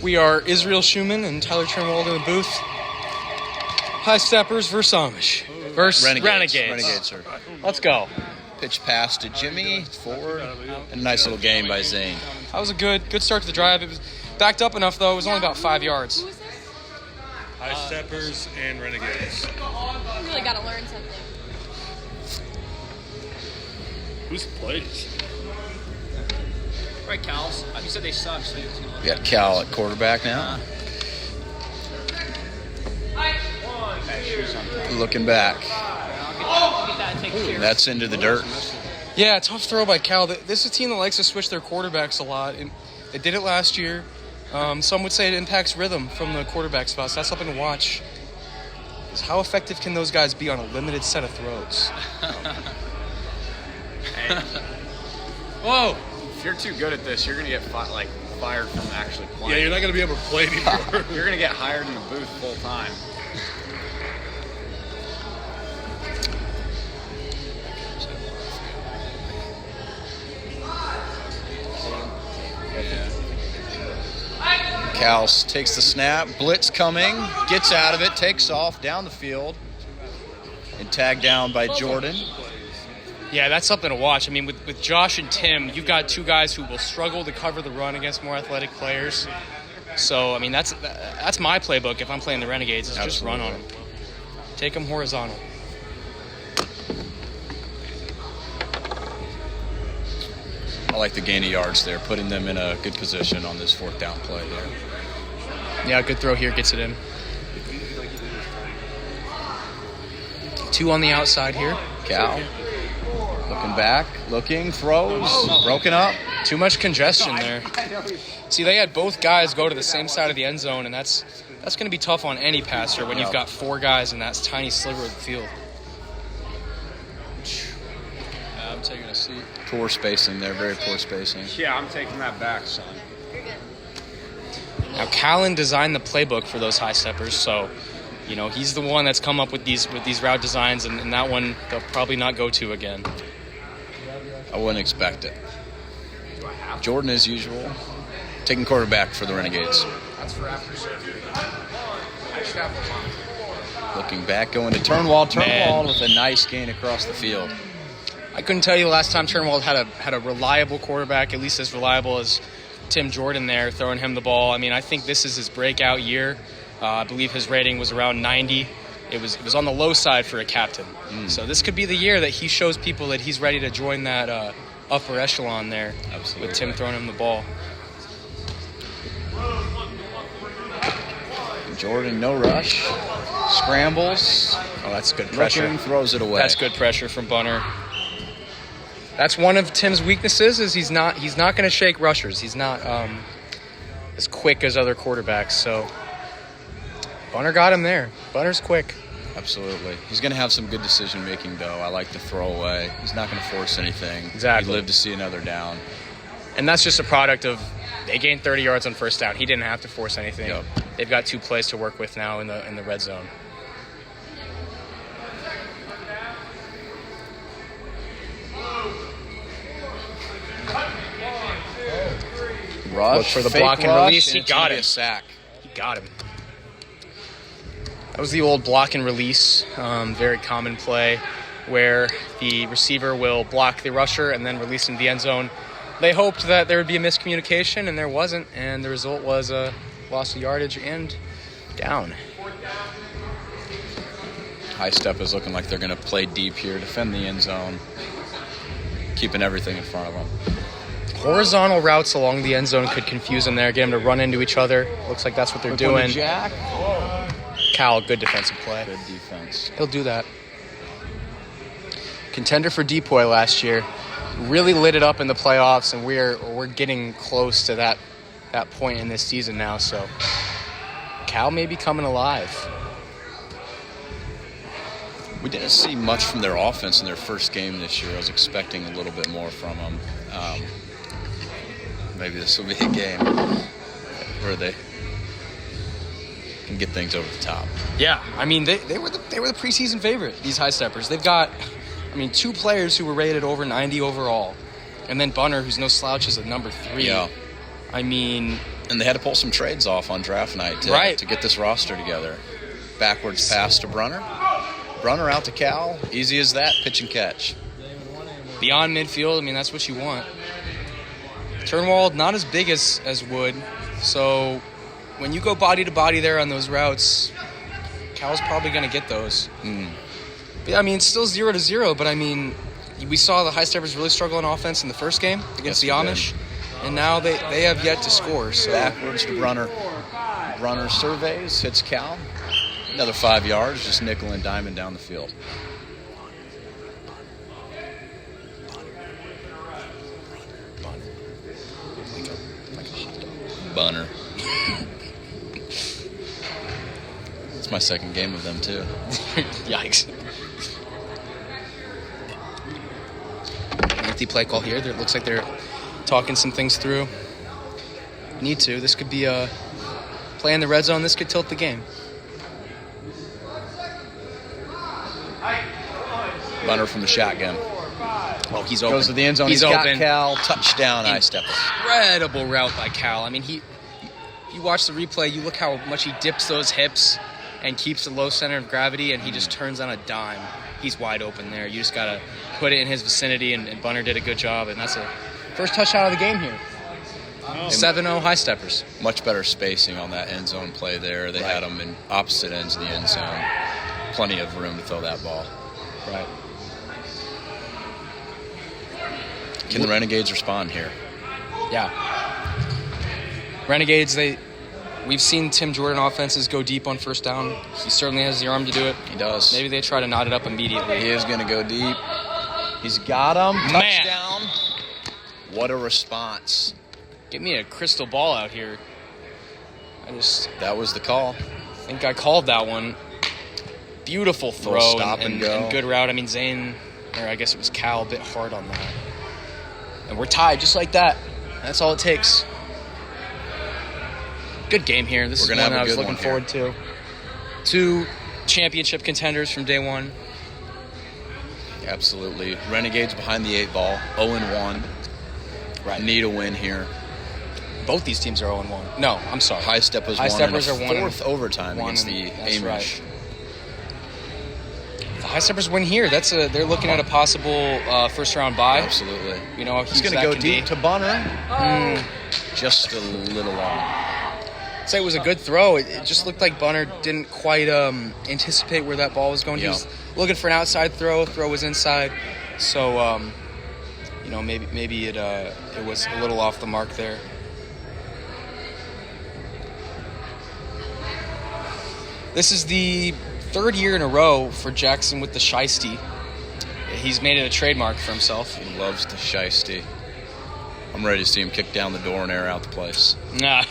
We are Israel Schumann and Tyler Turnwald in the booth. High Steppers versus Amish. Versus Renegades. Renegades, sir. Let's go. Pitch pass to Jimmy, forward, and a nice little game by Zane. That was a good start to the drive. It was backed up enough, though. It was only about 5 yards. High Steppers and Renegades. You really got to learn something. Who's plays? Right, Cal. You said they suck, so We got Cal at quarterback now. Looking back. That's into the dirt. Yeah, tough throw by Cal. This is a team that likes to switch their quarterbacks a lot. And they did it last year. Some would say it impacts rhythm from the quarterback spots. So that's something to watch. Is how effective can those guys be on a limited set of throws? Whoa! If you're too good at this, you're gonna get fired from actually playing. Yeah, you're not going to be able to play anymore. You're gonna get hired in the booth full time. Cal takes the snap. Blitz coming. Gets out of it. Takes off down the field. And tagged down by Jordan. Yeah, that's something to watch. I mean, with Josh and Tim, you've got two guys who will struggle to cover the run against more athletic players. So, I mean, that's my playbook if I'm playing the Renegades, is just run on them. Take them horizontal. I like the gain of yards there, putting them in a good position on this fourth down play there. Yeah, good throw here, gets it in. 2 on the outside here. Cal looking back, throws, broken up. Too much congestion there. See, they had both guys go to the same side of the end zone, and that's going to be tough on any passer when you've got 4 guys in that tiny sliver of the field. I'm taking a seat. Poor spacing there, very poor spacing. Yeah, I'm taking that back, son. Now, Callan designed the playbook for those high steppers, so he's the one that's come up with these route designs, and that one they'll probably not go to again. I wouldn't expect it. Jordan, as usual, taking quarterback for the Renegades. That's for after surgery. Looking back, going to Turnwald with a nice gain across the field. I couldn't tell you the last time Turnwald had a reliable quarterback, at least as reliable as Tim Jordan there, throwing him the ball. I mean, I think this is his breakout year. I believe his rating was around 90. It was on the low side for a captain. So this could be the year that he shows people that he's ready to join that upper echelon there. Absolutely. With Tim throwing him the ball. Jordan, no rush. Scrambles. Oh, that's good pressure. Looking, throws it away. That's good pressure from Bunner. That's one of Tim's weaknesses, is he's not going to shake rushers. He's not as quick as other quarterbacks. So Bunner got him there. Bunner's quick. Absolutely. He's going to have some good decision-making, though. I like the throwaway. He's not going to force anything. Exactly. He'd live to see another down. And that's just a product of they gained 30 yards on first down. He didn't have to force anything. Yep. They've got 2 plays to work with now in the red zone. Rush. Look for the block and release. He got him. A sack. He got him. That was the old block and release, very common play, where the receiver will block the rusher and then release into the end zone. They hoped that there would be a miscommunication, and there wasn't, and the result was a loss of yardage and down. High step is looking like they're going to play deep here, defend the end zone, keeping everything in front of them. Horizontal routes along the end zone could confuse them there, get them to run into each other. Looks like that's what they're doing. Jack. Cal, good defensive play. Good defense. He'll do that. Contender for Depoy last year. Really lit it up in the playoffs, and we're getting close to that point in this season now. So Cal may be coming alive. We didn't see much from their offense in their first game this year. I was expecting a little bit more from them. Maybe this will be a game where they can get things over the top. Yeah, I mean they were the preseason favorite. These high steppers. They've got, 2 players who were rated over 90 overall, and then Bunner, who's no slouch, is at number 3. Yeah. I mean, And they had to pull some trades off on draft night to get this roster together. Backwards pass to Brunner. Brunner out to Cal. Easy as that, pitch and catch. Beyond midfield, I mean, that's what you want. Turnwald, not as big as Wood, so when you go body to body there on those routes, Cal's probably going to get those. But yeah, I mean, it's still 0-0, but I mean, we saw the High Steppers really struggle on offense in the first game against the Amish, and now they have yet to score. So backwards to Brunner. Brunner surveys, hits Cal. Another 5 yards, just nickel and diamond down the field. Bunner. It's my second game of them, too. Yikes. Empty play call here. It looks like they're talking some things through. Need to. This could be a play in the red zone. This could tilt the game. Bunner from the shotgun. Oh, he's open. Goes to the end zone. He's got open. Cal. Touchdown, High Steppers. Incredible route by Cal. I mean, you watch the replay, you look how much he dips those hips and keeps the low center of gravity, and he just turns on a dime. He's wide open there. You just got to put it in his vicinity, and Bunner did a good job, and that's a first touchdown of the game here. 7-0 High Steppers. Much better spacing on that end zone play there. They had them in opposite ends of the end zone. Plenty of room to throw that ball. Right. Can the Renegades respond here? Yeah. Renegades, we've seen Tim Jordan offenses go deep on first down. He certainly has the arm to do it. He does. Maybe they try to knot it up immediately. He is going to go deep. He's got him. Touchdown. What a response. Give me a crystal ball out here. That was the call. I think I called that one. Beautiful throw stop and go. And good route. I mean, Zane, or I guess it was Cal, a bit hard on that. And we're tied just like that. That's all it takes. Good game here. This is one I was looking forward to. 2 championship contenders from day one. Absolutely. Renegades behind the 8 ball. 0-1. Right. Need a win here. Both these teams are 0-1. No, I'm sorry. High Steppers High Steppers are 1 fourth overtime against the Amish. Right. The High Steppers win here. They're looking at a possible first-round bye. Absolutely. You know, he's going to go deep to Bunner. Just a little long. I'd say it was a good throw. It just looked like Bunner didn't quite anticipate where that ball was going. He was looking for an outside throw. Throw was inside. So, you know, maybe it was a little off the mark there. This is the 3rd year in a row for Jackson with the shiesty. He's made it a trademark for himself. He loves the shiesty. I'm ready to see him kick down the door and air out the place. Nah.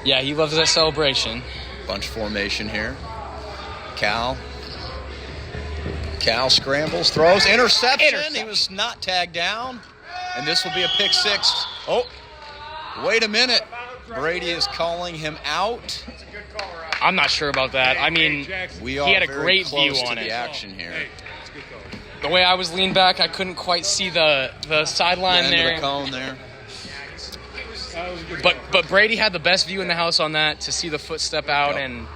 Yeah, he loves that celebration. Bunch formation here. Cal scrambles, throws, interception. He was not tagged down. And this will be a pick 6. Oh, wait a minute. Brady is calling him out. I'm not sure about that. I mean, he had a great view on the it. action here. The way I was leaned back, I couldn't quite see the sideline there. The cone there. But Brady had the best view in the house on that to see the foot step out, and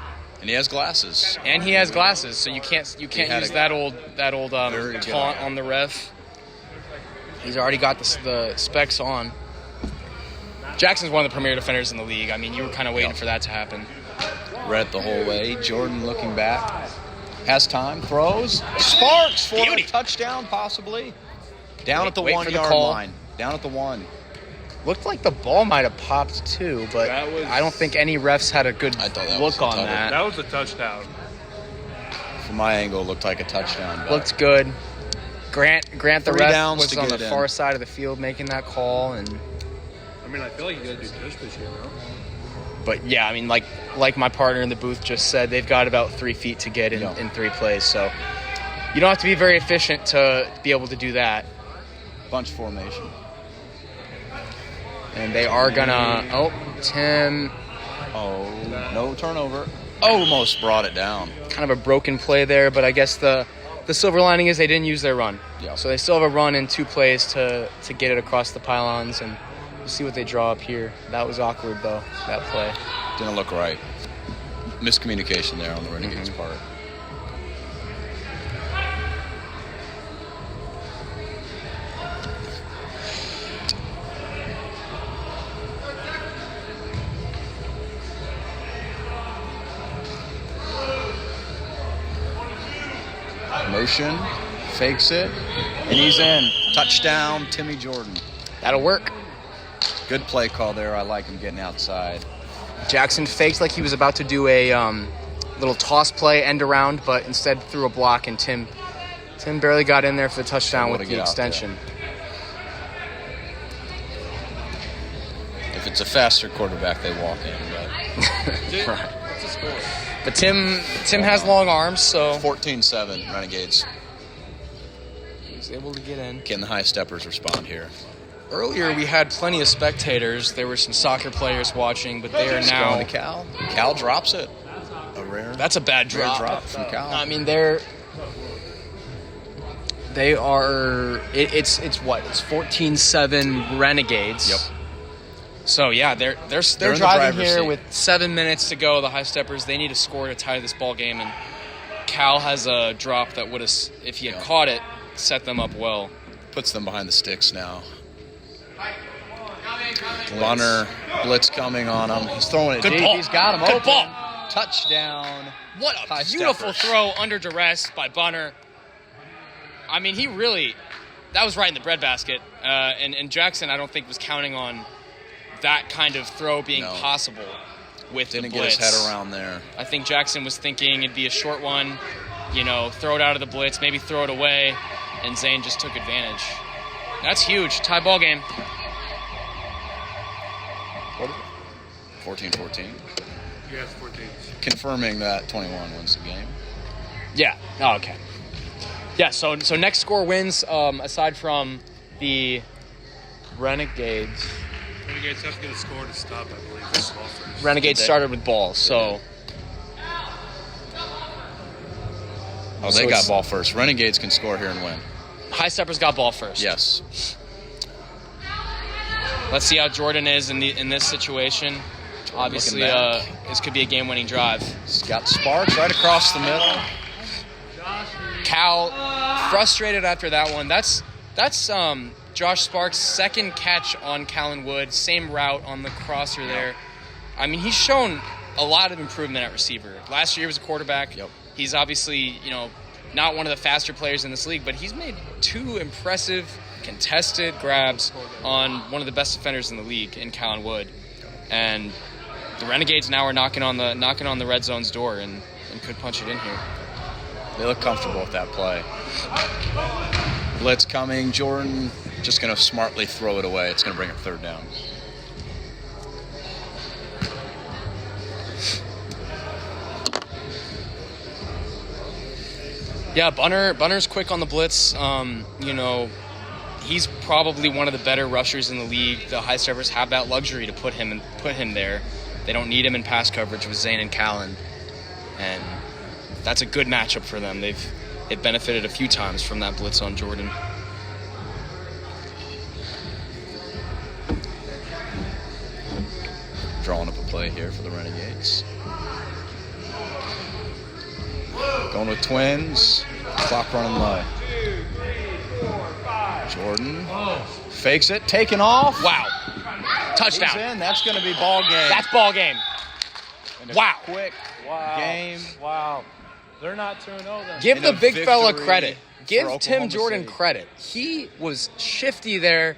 he has glasses. And he has glasses, so you can't use that old taunt on the ref. He's already got the specs on. Jackson's one of the premier defenders in the league. I mean, you were kind of waiting for that to happen. Read it the whole way. Jordan looking back. Has time. Throws. Sparks for a touchdown, possibly. Down at the 1-yard line. Down at the 1. Looked like the ball might have popped too, but I don't think any refs had a good look on that. That was a touchdown. From my angle, it looked like a touchdown. But looked good. Grant the ref was on the far side of the field making that call, and I mean, I feel like you got to do this here, no? But yeah, I mean, like my partner in the booth just said, they've got about 3 feet to get in 3 plays. So you don't have to be very efficient to be able to do that. Bunch formation. And they are gonna. Tim. No turnover. Almost brought it down. Kind of a broken play there, but I guess the silver lining is they didn't use their run. Yeah. So they still have a run in 2 plays to get it across the pylons, and We'll see what they draw up here. That was awkward, though, that play. Didn't look right. Miscommunication there on the Renegades' part. Motion, fakes it, and he's in. Touchdown, Timmy Jordan. That'll work. Good play call there. I like him getting outside. Jackson faked like he was about to do a little toss play, end around, but instead threw a block, and Tim barely got in there for the touchdown with the extension. If it's a faster quarterback, they walk in. But Right. What's the score? But Tim has long arms, so 14-7, Renegades. he's able to get in. Can the high steppers respond here? Earlier, we had plenty of spectators. There were some soccer players watching, but they are It's now. going to Cal. Cal drops it. A rare. That's a bad rare drop. drop from Cal. I mean, they are. It's what? It's 14-7 Renegades. Yep. So yeah, they're in the driving driver's here seat. with 7 minutes to go. The High Steppers, they need a score to tie this ball game, and Cal has a drop that would have, if he had caught it, set them up well. Puts them behind the sticks now. Bunner, blitz coming on him. He's throwing it Good deep. ball. He's got him Good open. ball. Touchdown. What a High beautiful steppers. throw under duress by Bunner. I mean, that was right in the breadbasket. And Jackson, I don't think, was counting on that kind of throw being No. possible with Didn't the get blitz. his head around there. I think Jackson was thinking it'd be a short one, throw it out of the blitz, maybe throw it away, and Zane just took advantage. That's huge. Tie ball game. 14-14. Yes, 14. Confirming that 21 wins the game. Yeah. Oh, okay. Yeah, so next score wins, aside from the Renegades. Renegades have to get a score to stop, I believe. This ball first. Renegades started with balls, so... Oh, So they got it's- ball first. Renegades can score here and win. High Steppers got ball first. Yes. Let's see how Jordan is in this situation. Obviously, looking back. this could be a game-winning drive. He's got Sparks right across the middle. Cal frustrated after that one. That's Josh Sparks' second catch on Callan Wood. Same route on the crosser there. I mean, he's shown a lot of improvement at receiver. Last year he was a quarterback. Yep. He's obviously, not one of the faster players in this league, but he's made 2 impressive contested grabs on one of the best defenders in the league in Callan Wood. And the Renegades now are knocking on the red zone's door and could punch it in here. They look comfortable with that play. Blitz coming. Jordan just going to smartly throw it away. It's going to bring it third down. Yeah, Bunner's quick on the blitz. He's probably one of the better rushers in the league. The High Steppers have that luxury to put him there. They don't need him in pass coverage with Zane and Callan, and that's a good matchup for them. They've benefited a few times from that blitz on Jordan. Drawing up a play here for the Renegades. Going with twins. Clock running low. Jordan fakes it, taken off. Wow. He's Touchdown. in. That's going to be ball game. That's ball game. And a Wow. Quick Wow. game. Wow. They're not 2-0 then. Give In the a big fella victory credit. Give for Tim Oklahoma Jordan City. credit. He was shifty there.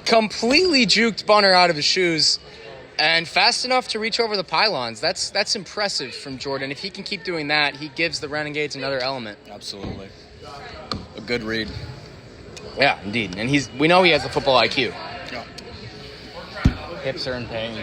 Completely juked Bunner out of his shoes and fast enough to reach over the pylons. That's impressive from Jordan. If he can keep doing that, he gives the Renegades another element. Absolutely. A good read. Yeah, indeed. And we know he has the football IQ. Yeah. Hips are in pain.